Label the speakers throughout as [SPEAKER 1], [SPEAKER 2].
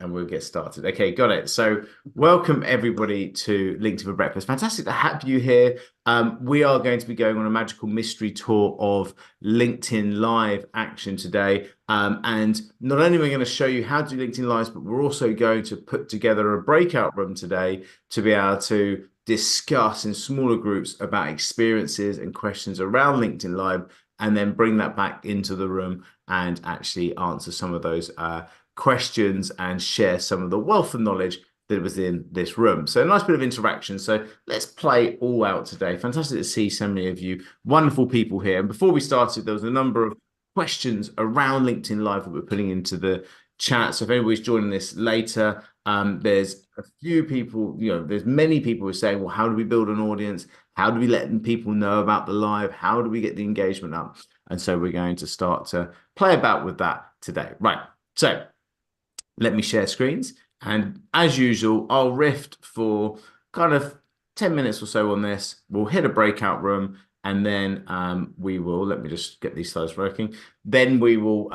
[SPEAKER 1] and we'll get started. Okay, got it. So, welcome everybody to LinkedIn for Breakfast. Fantastic to have you here. We are going to be going on a magical mystery tour of LinkedIn Live action today. And not only are we going to show you how to do LinkedIn Lives, but we're also going to put together a breakout room today to be able to discuss in smaller groups about experiences and questions around LinkedIn Live, and then bring that back into the room and actually answer some of those questions and share some of the wealth of knowledge that was in this room. So a nice bit of interaction. So let's play all out today. Fantastic to see so many of you wonderful people here. And before we started, there was a number of questions around LinkedIn Live that we're putting into the chat. So if anybody's joining this later, there's a few people, there's many people who are saying, well, how do we build an audience? How do we let people know about the live? How do we get the engagement up? And so we're going to start to play about with that today. Right. So let me share screens. And as usual, I'll riff for kind of 10 minutes or so on this. We'll hit a breakout room, and then we will, let me just get these slides working. Then we will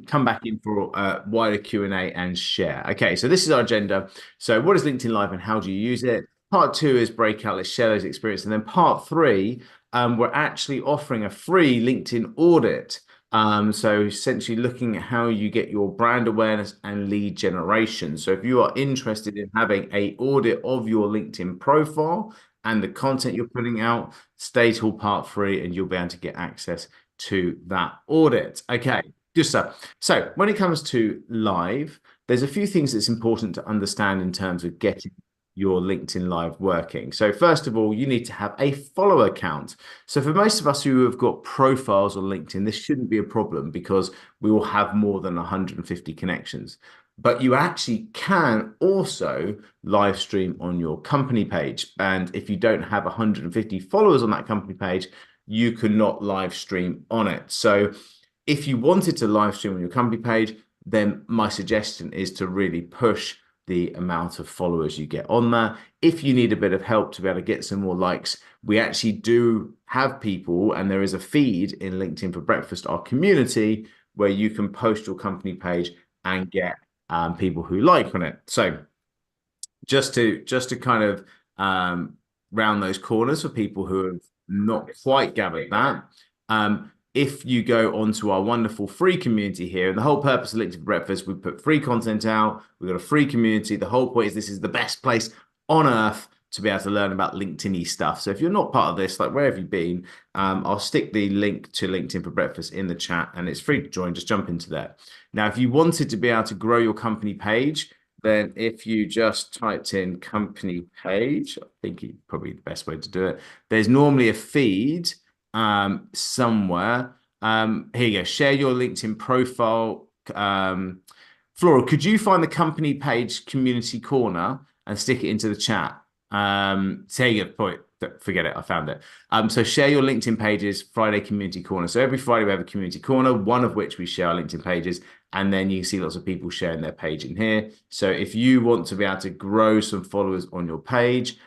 [SPEAKER 1] come back in for a wider Q&A and share. Okay, so this is our agenda. So what is LinkedIn Live and how do you use it? Part 2 is breakout. Let's share those experiences. And then part 3, we're actually offering a free LinkedIn audit. So essentially looking at how you get your brand awareness and lead generation. So if you are interested in having an audit of your LinkedIn profile and the content you're putting out, stay till part 3 and you'll be able to get access to that audit. Okay, good stuff. So when it comes to live, there's a few things that's important to understand in terms of getting your LinkedIn Live working. So first of all, you need to have a follower count. So for most of us who have got profiles on LinkedIn, this shouldn't be a problem because we will have more than 150 connections. But you actually can also live stream on your company page. And if you don't have 150 followers on that company page, you cannot live stream on it. So if you wanted to live stream on your company page, then my suggestion is to really push the amount of followers you get on there. If you need a bit of help to be able to get some more likes, we actually do have people, and there is a feed in LinkedIn for Breakfast, our community, where you can post your company page and get people who like on it. So just to kind of round those corners for people who have not quite gathered that, if you go onto our wonderful free community here, and the whole purpose of LinkedIn for Breakfast, we put free content out, we've got a free community. The whole point is this is the best place on earth to be able to learn about LinkedIn-y stuff. So if you're not part of this, like where have you been? I'll stick the link to LinkedIn for Breakfast in the chat, and it's free to join. Just jump into there. Now, if you wanted to be able to grow your company page, then if you just typed in company page, I think it's probably the best way to do it. There's normally a feed somewhere. Here you go. Share your LinkedIn profile. Flora, could you find the company page community corner and stick it into the chat? So here you go. Point. Forget it. I found it. So share your LinkedIn pages, Friday community corner. So every Friday we have a community corner, one of which we share our LinkedIn pages, and then you see lots of people sharing their page in here. So if you want to be able to grow some followers on your page,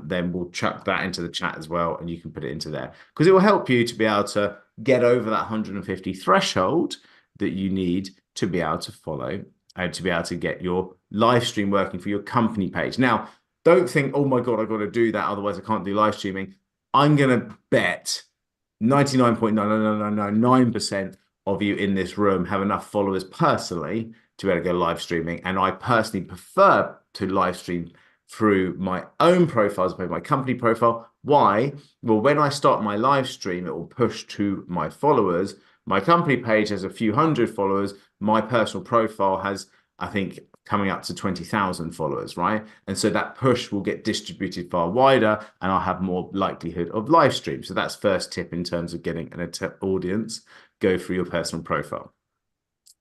[SPEAKER 1] then we'll chuck that into the chat as well, and you can put it into there because it will help you to be able to get over that 150 threshold that you need to be able to follow and to be able to get your live stream working for your company page. Now, don't think, oh my God, I've got to do that, otherwise I can't do live streaming. I'm going to bet 99.99999% of you in this room have enough followers personally to be able to go live streaming. And I personally prefer to live stream through my own profile as opposed to my company profile. Why? Well, when I start my live stream, it will push to my followers. My company page has a few hundred followers. My personal profile has, I think, coming up to 20,000 followers, right? And so that push will get distributed far wider, and I'll have more likelihood of live stream. So that's first tip in terms of getting an audience. Go through your personal profile.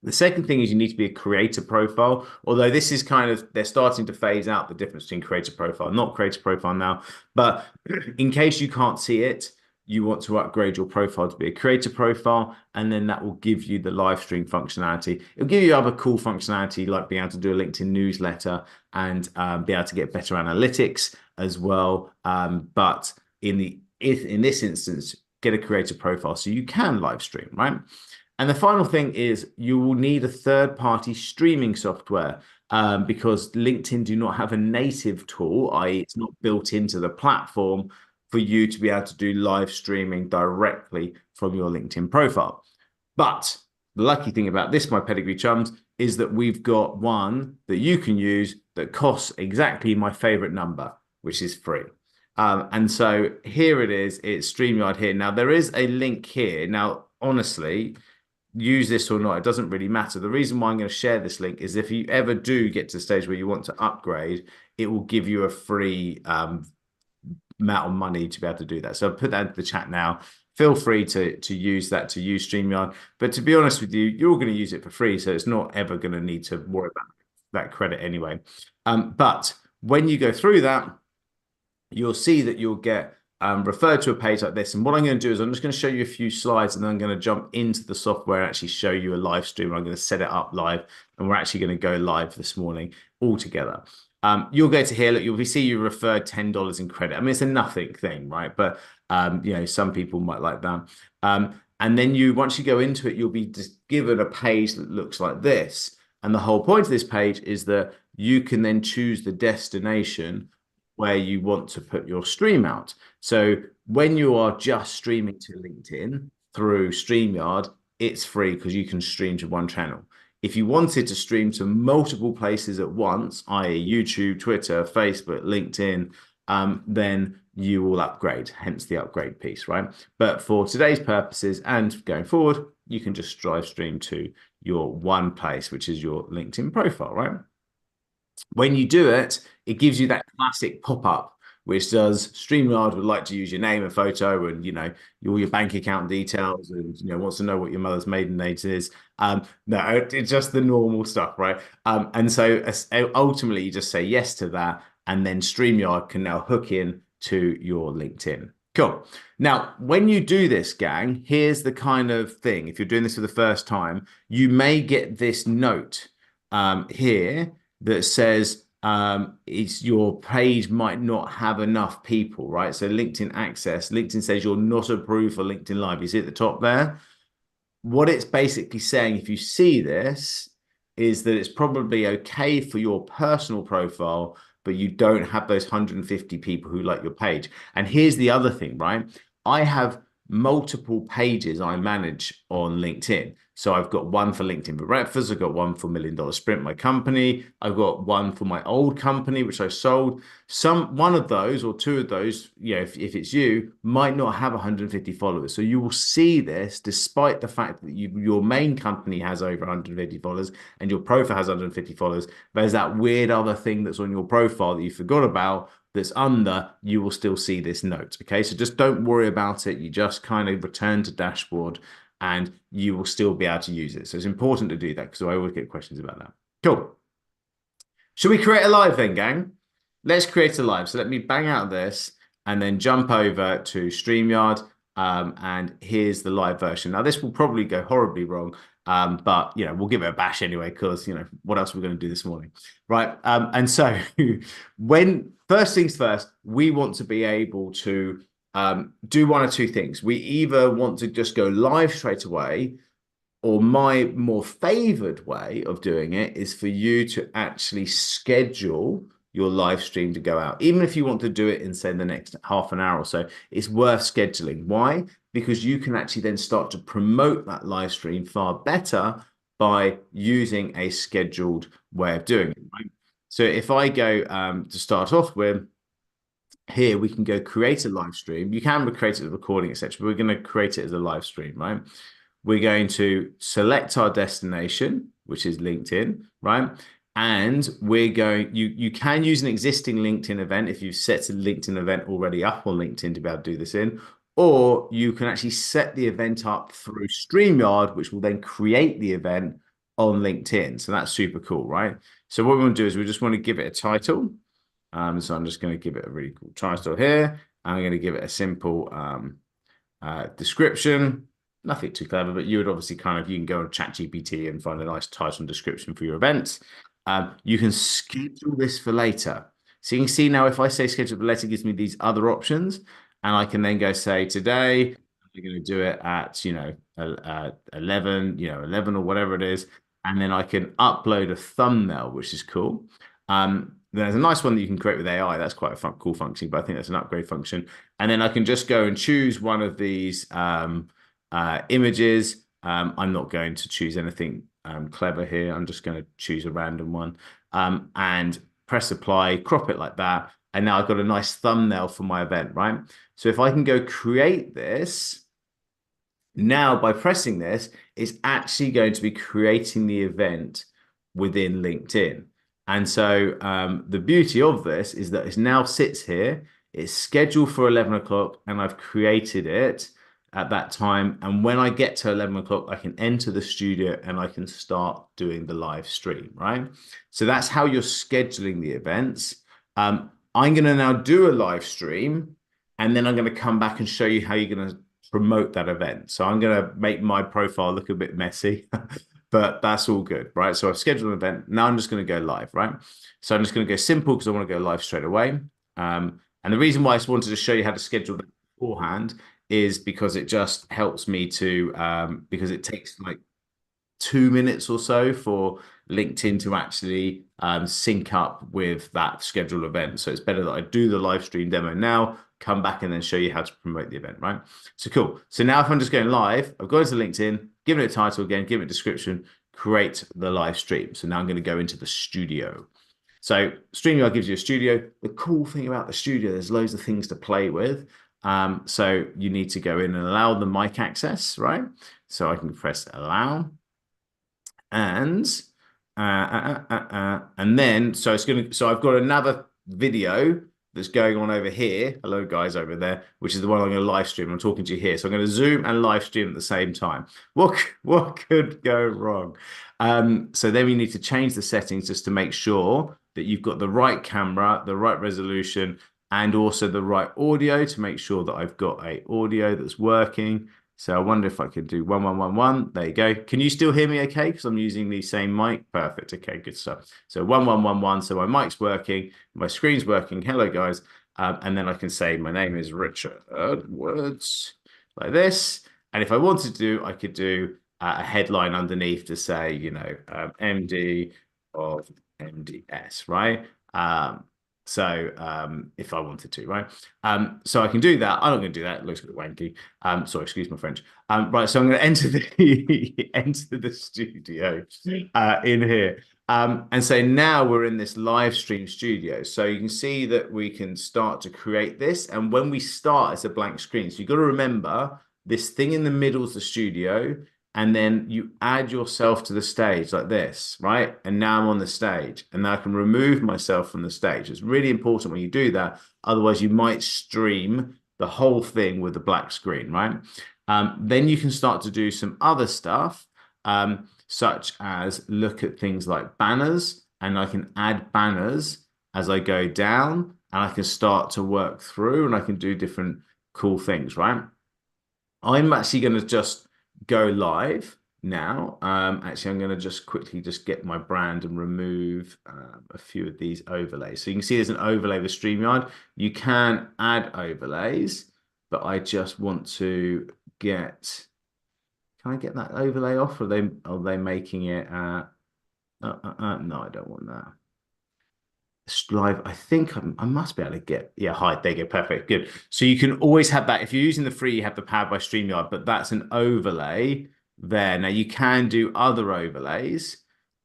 [SPEAKER 1] The second thing is you need to be a creator profile, although this is kind of, they're starting to phase out the difference between creator profile, not creator profile now. But in case you can't see it, you want to upgrade your profile to be a creator profile, and then that will give you the live stream functionality. It'll give you other cool functionality like being able to do a LinkedIn newsletter and be able to get better analytics as well. But in this instance, get a creator profile so you can live stream, right? And the final thing is you will need a third-party streaming software. because LinkedIn do not have a native tool, i.e., it's not built into the platform for you to be able to do live streaming directly from your LinkedIn profile. But the lucky thing about this, my pedigree chums, is that we've got one that you can use that costs exactly my favorite number, which is free. And so here it is, it's StreamYard here. Now, there is a link here. Now, honestly, use this or not, it doesn't really matter. The reason why I'm going to share this link is if you ever do get to the stage where you want to upgrade, it will give you a free amount of money to be able to do that. So I'll put that into the chat now. Feel free to use that to use StreamYard. But to be honest with you, you're going to use it for free. So it's not ever going to need to worry about that credit anyway. But when you go through that, you'll see that you'll get referred to a page like this. And what I'm going to do is I'm just going to show you a few slides and then I'm going to jump into the software and actually show you a live stream. I'm going to set it up live and we're actually going to go live this morning all together. You'll go to here, look, you'll see you referred $10 in credit. I mean, it's a nothing thing, right? But, you know, some people might like that. And then once you go into it, you'll be just given a page that looks like this. And the whole point of this page is that you can then choose the destination where you want to put your stream out. So when you are just streaming to LinkedIn through StreamYard, it's free because you can stream to one channel. If you wanted to stream to multiple places at once, i.e. YouTube, Twitter, Facebook, LinkedIn, then you will upgrade, hence the upgrade piece, right? But for today's purposes and going forward, you can just drive stream to your one place, which is your LinkedIn profile, right? When you do it, it gives you that classic pop-up, which does StreamYard would like to use your name and photo and, you know, all your bank account details and, you know, wants to know what your mother's maiden name is. No, it's just the normal stuff, right? And so ultimately you just say yes to that and then StreamYard can now hook in to your LinkedIn. Cool. Now, when you do this, gang, here's the kind of thing. If you're doing this for the first time, you may get this note here that says it's your page might not have enough people, right? So LinkedIn access, LinkedIn says you're not approved for LinkedIn Live. You see at the top there? What it's basically saying, if you see this, is that it's probably okay for your personal profile, but you don't have those 150 people who like your page. And here's the other thing, right? I have multiple pages I manage on LinkedIn. So I've got one for LinkedIn for Breakfast. I've got one for $1 Million Sprint, my company. I've got one for my old company, which I sold. One of those or two of those, you know, if it's you, might not have 150 followers. So you will see this despite the fact that your main company has over 150 followers and your profile has 150 followers. There's that weird other thing that's on your profile that you forgot about that's under, you will still see this note. Okay, so just don't worry about it. You just kind of return to dashboard and you will still be able to use it. So it's important to do that because I always get questions about that. Cool. Should we create a live then, gang? Let's create a live. So let me bang out this and then jump over to StreamYard. And here's the live version. Now, this will probably go horribly wrong, but, you know, we'll give it a bash anyway because, you know, what else are we going to do this morning, right? And so first things first, we want to be able to do one or two things. We either want to just go live straight away, or my more favored way of doing it is for you to actually schedule your live stream to go out. Even if you want to do it in, say, the next half an hour or so, it's worth scheduling. Why? Because you can actually then start to promote that live stream far better by using a scheduled way of doing it. Right? So if I go to start off with, here we can go create a live stream. You can create it as a recording, etc. We're going to create it as a live stream, right? We're going to select our destination, which is LinkedIn, right? And you can use an existing LinkedIn event if you've set a LinkedIn event already up on LinkedIn to be able to do this in, or you can actually set the event up through StreamYard, which will then create the event on LinkedIn. So that's super cool, right? So what we want to do is we just want to give it a title. So I'm just going to give it a really cool title here. I'm going to give it a simple description. Nothing too clever, but you would obviously you can go on ChatGPT and find a nice title and description for your events. You can schedule this for later. So you can see now if I say schedule for later, it gives me these other options. And I can then go say today, you're going to do it at, 11, 11 or whatever it is. and then I can upload a thumbnail, which is cool. There's a nice one that you can create with AI. That's quite a cool function, but I think that's an upgrade function. And then I can just go and choose one of these images. I'm not going to choose anything clever here. I'm just going to choose a random one and press apply, crop it like that. And now I've got a nice thumbnail for my event, right? So if I can go create this, now, by pressing this, it's actually going to be creating the event within LinkedIn. And so the beauty of this is that it now sits here. It's scheduled for 11 o'clock, and I've created it at that time. And when I get to 11 o'clock, I can enter the studio and I can start doing the live stream, right? So that's how you're scheduling the events. I'm going to now do a live stream, and then I'm going to come back and show you how you're going to promote that event. So I'm going to make my profile look a bit messy, but that's all good, right? So I've scheduled an event. Now I'm just going to go live, right? So I'm just going to go simple because I want to go live straight away. And the reason why I just wanted to show you how to schedule that beforehand is because it just helps me to, because it takes like 2 minutes or so for LinkedIn to actually sync up with that scheduled event. So it's better that I do the live stream demo now, come back and then show you how to promote the event, right? So cool. So now if I'm just going live, I've gone to LinkedIn, given it a title again, give it a description, create the live stream. So now I'm going to go into the studio. So StreamYard gives you a studio. The cool thing about the studio, there's loads of things to play with. So you need to go in and allow the mic access, right? So I can press allow. And then so I've got another video that's going on over here. Hello guys over there, which is the one I'm going to live stream. I'm talking to you here. So I'm going to zoom and live stream at the same time. What could go wrong? So then we need to change the settings just to make sure that you've got the right camera, the right resolution, and also the right audio to make sure that I've got a audio that's working. So I wonder if I could do 1111. There you go. Can you still hear me okay? Because I'm using the same mic. Perfect. Okay, good stuff. So 1111. So my mic's working, my screen's working. Hello, guys. And then I can say my name is Richard Woods like this. And if I wanted to, I could do a headline underneath to say, MD of MDS, right? If I wanted to, right? So I can do that. I'm not going to do that. It looks a bit wanky. Sorry, excuse my French. Right, so I'm going to enter the studio in here. And so now we're in this live stream studio. So you can see that we can start to create this. And when we start, it's a blank screen. So you've got to remember this thing in the middle is the studio. And then you add yourself to the stage like this, right? And now I'm on the stage, and now I can remove myself from the stage. It's really important when you do that. Otherwise, you might stream the whole thing with a black screen, right? Then you can start to do some other stuff, such as look at things like banners, and I can add banners as I go down, and I can start to work through, and I can do different cool things, right? I'm actually going to just go live now. Actually, I'm going to just quickly just get my brand and remove a few of these overlays. So you can see there's an overlay with StreamYard. You can add overlays, but I just want to get, can I get that overlay off? Or are they making it, no, I don't want that. Live, I think I must be able to get, yeah, hide. There you go, perfect, good. So you can always have that. If you're using the free, you have the Powered by StreamYard, but that's an overlay there. Now you can do other overlays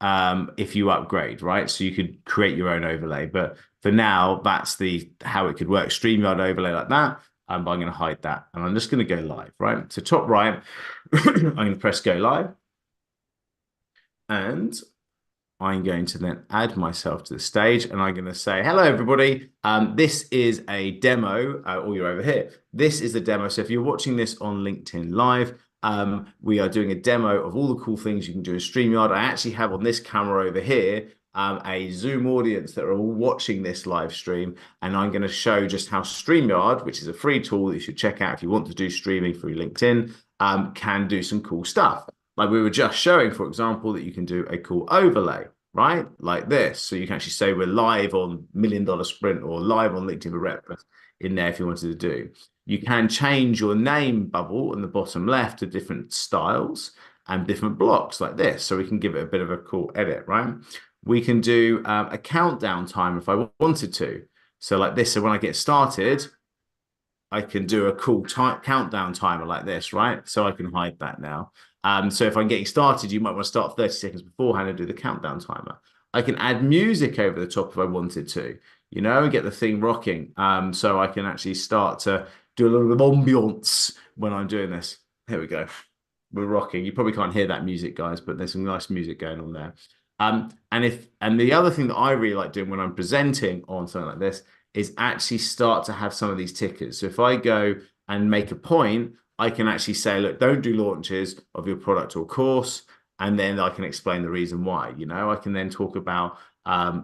[SPEAKER 1] if you upgrade, right? So you could create your own overlay, but for now, that's how it could work. StreamYard overlay like that. But I'm going to hide that, and I'm just going to go live, right? So top right, I'm going to press go live, and I'm going to then add myself to the stage, and I'm going to say, hello, everybody. This is a demo, or you're over here. This is the demo. So if you're watching this on LinkedIn Live, we are doing a demo of all the cool things you can do in StreamYard. I actually have on this camera over here a Zoom audience that are all watching this live stream, and I'm going to show just how StreamYard, which is a free tool that you should check out if you want to do streaming through LinkedIn, can do some cool stuff. Like we were just showing, for example, that you can do a cool overlay, right? Like this. So you can actually say we're live on $1 Million Sprint or live on LinkedIn for Breakfast in there if you wanted to do. You can change your name bubble in the bottom left to different styles. and different blocks like this. So we can give it a bit of a cool edit, right? We can do a countdown time if I wanted to. So like this, so when I get started, I can do a cool countdown timer like this, right? So I can hide that now. So if I'm getting started, you might want to start 30 seconds beforehand and do the countdown timer. I can add music over the top if I wanted to, and get the thing rocking. So I can actually start to do a little bit of ambiance when I'm doing this. Here we go. We're rocking. You probably can't hear that music, guys, but there's some nice music going on there. And the other thing that I really like doing when I'm presenting on something like this is actually start to have some of these tickers. So if I go and make a point, I can actually say, look, don't do launches of your product or course. And then I can explain the reason why. I can then talk about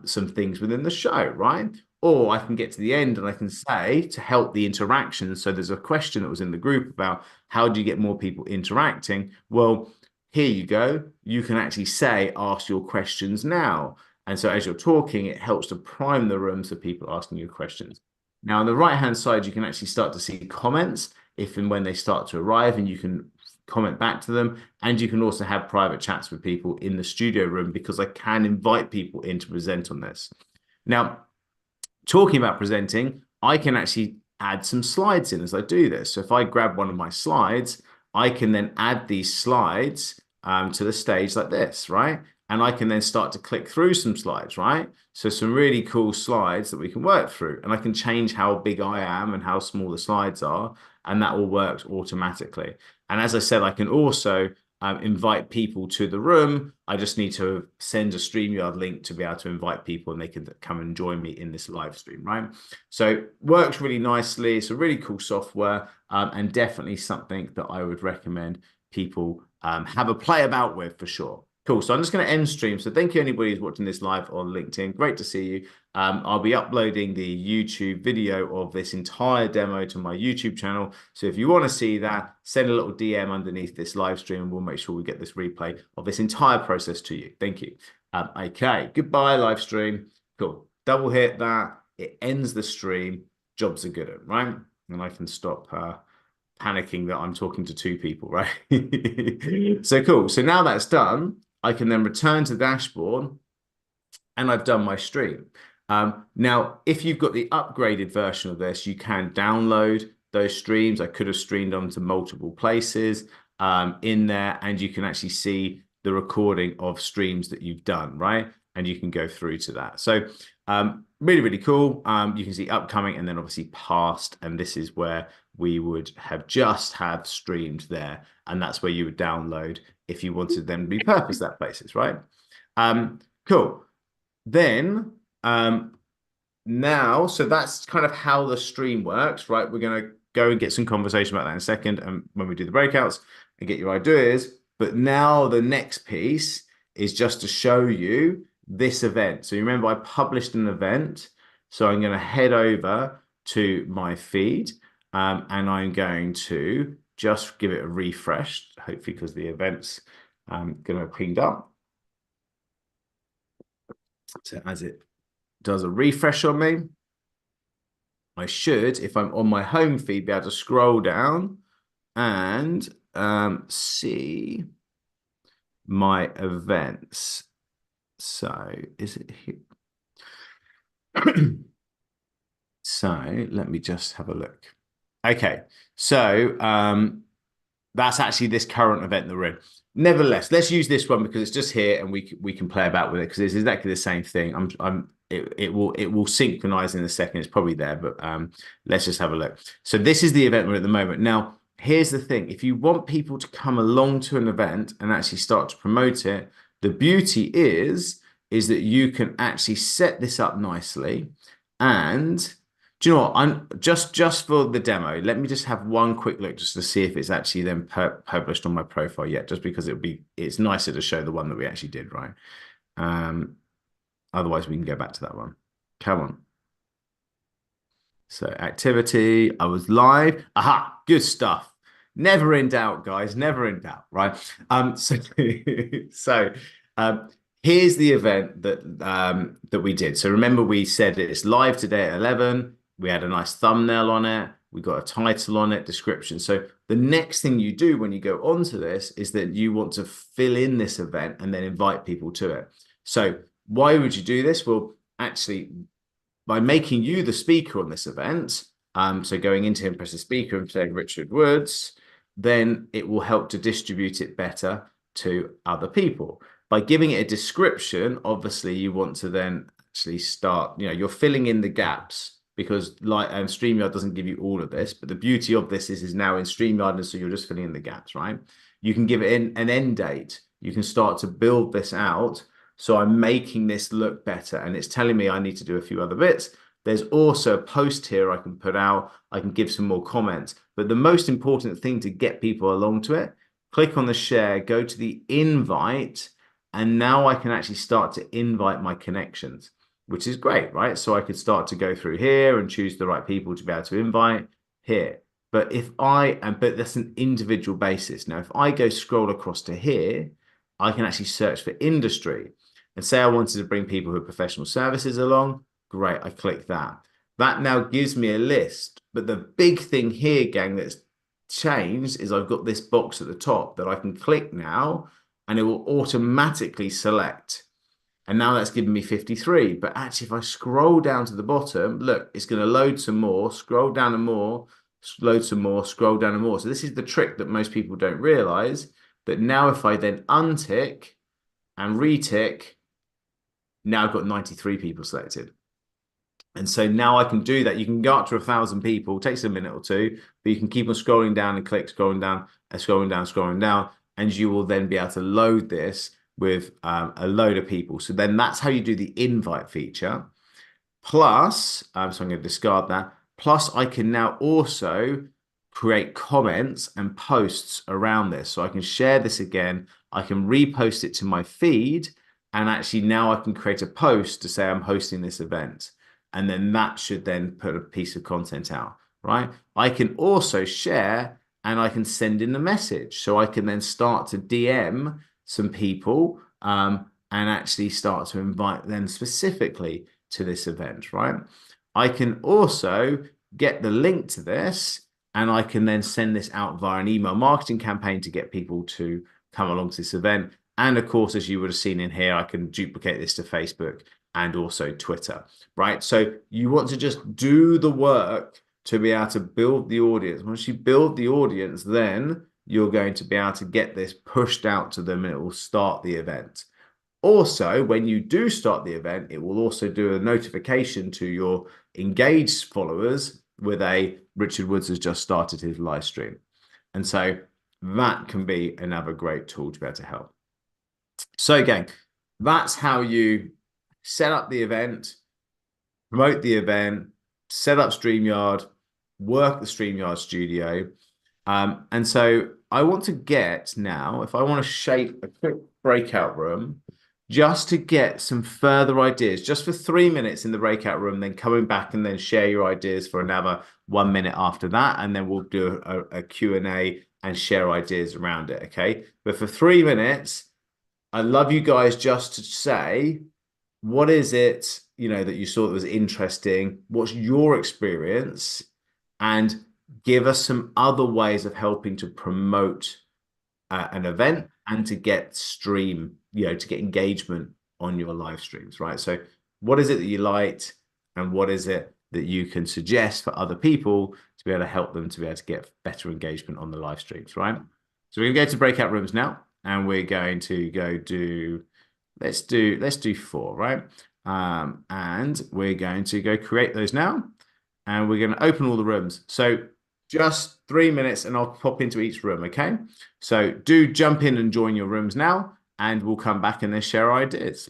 [SPEAKER 1] some things within the show, right? Or I can get to the end and I can say to help the interaction. So there's a question that was in the group about how do you get more people interacting? Well, here you go. You can actually say, ask your questions now. And so as you're talking, it helps to prime the room so people are asking you questions. Now, on the right-hand side, you can actually start to see comments if and when they start to arrive, and you can comment back to them. And you can also have private chats with people in the studio room because I can invite people in to present on this. Now, talking about presenting, I can actually add some slides in as I do this. So if I grab one of my slides, I can then add these slides to the stage like this, right? And I can then start to click through some slides, right? So some really cool slides that we can work through. And I can change how big I am and how small the slides are. And that all works automatically. And as I said, I can also invite people to the room. I just need to send a StreamYard link to be able to invite people and they can come and join me in this live stream, right? So works really nicely. It's a really cool software and definitely something that I would recommend people have a play about with for sure. Cool. So I'm just going to end stream. So thank you anybody who's watching this live on LinkedIn. Great to see you. I'll be uploading the YouTube video of this entire demo to my YouTube channel. So if you want to see that, send a little DM underneath this live stream and we'll make sure we get this replay of this entire process to you. Thank you. Okay. Goodbye, live stream. Cool. Double hit that. It ends the stream. Jobs are good at, right? And I can stop panicking that I'm talking to two people, right? So cool. So now that's done, I can then return to the dashboard and I've done my stream. Now, if you've got the upgraded version of this, you can download those streams. I could have streamed them to multiple places in there, and you can actually see the recording of streams that you've done, right? And you can go through to that. So really, really cool. You can see upcoming and then obviously past, and this is where we would have just have streamed there. And that's where you would download if you wanted them to repurpose that places, right? Cool. Then now, so that's kind of how the stream works, right? We're going to go and get some conversation about that in a second and when we do the breakouts and get your ideas. But now the next piece is just to show you this event. So you remember I published an event. So I'm going to head over to my feed and I'm going to just give it a refresh, hopefully because the event's going to have pinged up. So as it does a refresh on me, I should, if I'm on my home feed, be able to scroll down and see my events. So is it here? So let me just have a look. Okay, so that's actually this current event that we're in. Nevertheless, let's use this one because it's just here and we can play about with it because it's exactly the same thing. It will synchronize in a second. It's probably there, but let's just have a look. So this is the event we're at the moment. Now, here's the thing. If you want people to come along to an event and actually start to promote it, the beauty is that you can actually set this up nicely. And do you know what? I'm just for the demo. Let me just have one quick look just to see if it's actually then published on my profile yet. Just because it's nicer to show the one that we actually did, right? Otherwise, we can go back to that one. Come on. So activity. I was live. Aha, good stuff. Never in doubt, guys. Never in doubt, right? Here's the event that we did. So remember, we said it's live today at 11. We had a nice thumbnail on it. we got a title on it, description. So the next thing you do when you go onto this is that you want to fill in this event and then invite people to it. So why would you do this? Well, actually, by making you the speaker on this event, so going into him, press the speaker and saying Richard Woods, then it will help to distribute it better to other people. By giving it a description, obviously you want to then actually start, you're filling in the gaps because like StreamYard doesn't give you all of this, but the beauty of this is now in StreamYard, and so you're just filling in the gaps, right? You can give it an end date. You can start to build this out. So I'm making this look better, and it's telling me I need to do a few other bits. There's also a post here I can put out. I can give some more comments. But the most important thing to get people along to it, click on the share, go to the invite, and now I can actually start to invite my connections, which is great, right? So I could start to go through here and choose the right people to be able to invite here. But but that's an individual basis. Now, if I go scroll across to here, I can actually search for industry. And say I wanted to bring people who are professional services along, great, I click that. That now gives me a list. But the big thing here, gang, that's changed is I've got this box at the top that I can click now, and it will automatically select. And now that's given me 53. But actually, if I scroll down to the bottom, look, it's going to load some more, scroll down and more, load some more, scroll down and more. So this is the trick that most people don't realize. But now if I then untick and retick, now I've got 93 people selected. And so now I can do that. You can go up to 1,000 people, it takes a minute or two, but you can keep on scrolling down and click, scrolling down, and scrolling down, scrolling down, and you will then be able to load this with a load of people. So then that's how you do the invite feature. Plus, so I'm going to discard that. Plus, I can now also create comments and posts around this. So I can share this again. I can repost it to my feed. And actually now I can create a post to say I'm hosting this event. And then that should then put a piece of content out, right? I can also share and I can send in a message. So I can then start to DM some people and actually start to invite them specifically to this event, right? I can also get the link to this and I can then send this out via an email marketing campaign to get people to come along to this event. And of course, as you would have seen in here, I can duplicate this to Facebook and also Twitter, right? So you want to just do the work to be able to build the audience. Once you build the audience, then you're going to be able to get this pushed out to them and it will start the event. Also, when you do start the event, it will also do a notification to your engaged followers with a Richard Woods has just started his live stream. And so that can be another great tool to be able to help. So gang, that's how you set up the event, promote the event, set up StreamYard, work the StreamYard studio. And so I want to get now, if I want to shape a quick breakout room, just to get some further ideas, just for 3 minutes in the breakout room, then coming back and then share your ideas for another 1 minute after that. And then we'll do a Q&A and share ideas around it, okay? But for 3 minutes, I'd love you guys just to say, what is it, that you saw that was interesting? What's your experience? And give us some other ways of helping to promote an event and to get to get engagement on your live streams, right? So what is it that you liked and what is it that you can suggest for other people to be able to help them to be able to get better engagement on the live streams, right? So we're gonna go to breakout rooms now and we're going to go do, let's do 4, right? And we're going to go create those now and we're going to open all the rooms. So just 3 minutes and I'll pop into each room, okay? So do jump in and join your rooms now and we'll come back and then share our ideas.